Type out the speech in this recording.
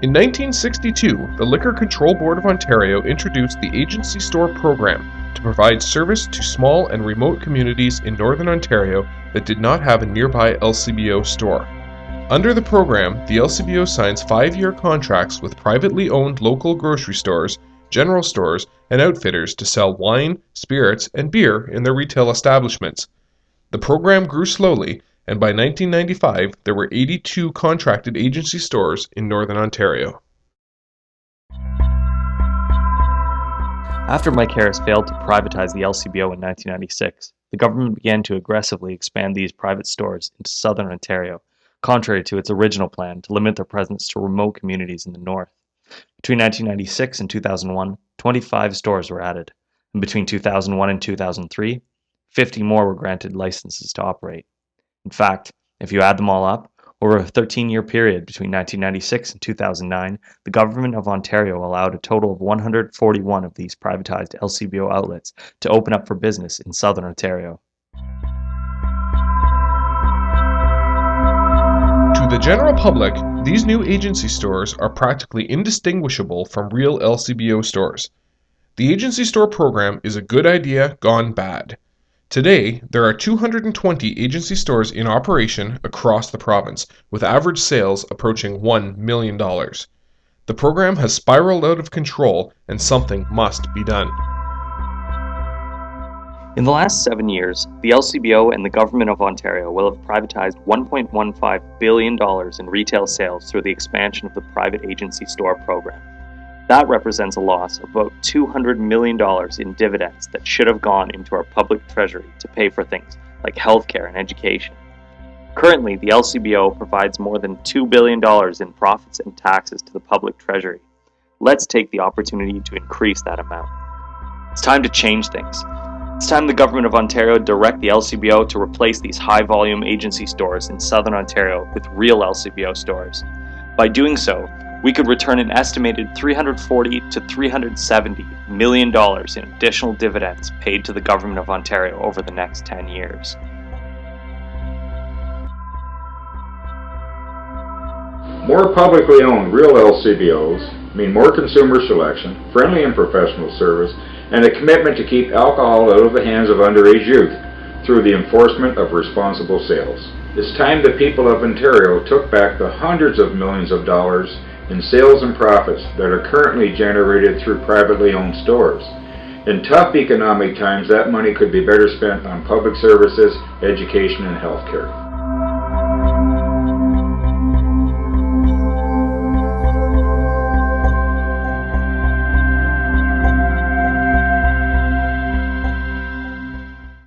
In 1962, the Liquor Control Board of Ontario introduced the Agency Store program to provide service to small and remote communities in Northern Ontario that did not have a nearby LCBO store. Under the program, the LCBO signs 5-year contracts with privately owned local grocery stores, general stores, and outfitters to sell wine, spirits, and beer in their retail establishments. The program grew slowly, and by 1995 there were 82 contracted agency stores in Northern Ontario. After Mike Harris failed to privatize the LCBO in 1996, the government began to aggressively expand these private stores into Southern Ontario, contrary to its original plan to limit their presence to remote communities in the north. Between 1996 and 2001, 25 stores were added, and between 2001 and 2003, 50 more were granted licenses to operate. In fact, if you add them all up, over a 13-year period between 1996 and 2009, the Government of Ontario allowed a total of 141 of these privatized LCBO outlets to open up for business in Southern Ontario. To the general public, these new agency stores are practically indistinguishable from real LCBO stores. The agency store program is a good idea gone bad. Today, there are 220 agency stores in operation across the province, with average sales approaching $1 million. The program has spiraled out of control, and something must be done. In the last 7 years, the LCBO and the Government of Ontario will have privatized $1.15 billion in retail sales through the expansion of the private agency store program. That represents a loss of about $200 million in dividends that should have gone into our public treasury to pay for things like healthcare and education. Currently, the LCBO provides more than $2 billion in profits and taxes to the public treasury. Let's take the opportunity to increase that amount. It's time to change things. It's time the Government of Ontario direct the LCBO to replace these high-volume agency stores in Southern Ontario with real LCBO stores. By doing so, we could return an estimated $340 to $370 million in additional dividends paid to the Government of Ontario over the next 10 years. More publicly owned real LCBOs mean more consumer selection, friendly and professional service, and a commitment to keep alcohol out of the hands of underage youth through the enforcement of responsible sales. It's time the people of Ontario took back the hundreds of millions of dollars in sales and profits that are currently generated through privately owned stores. In tough economic times, that money could be better spent on public services, education, and healthcare.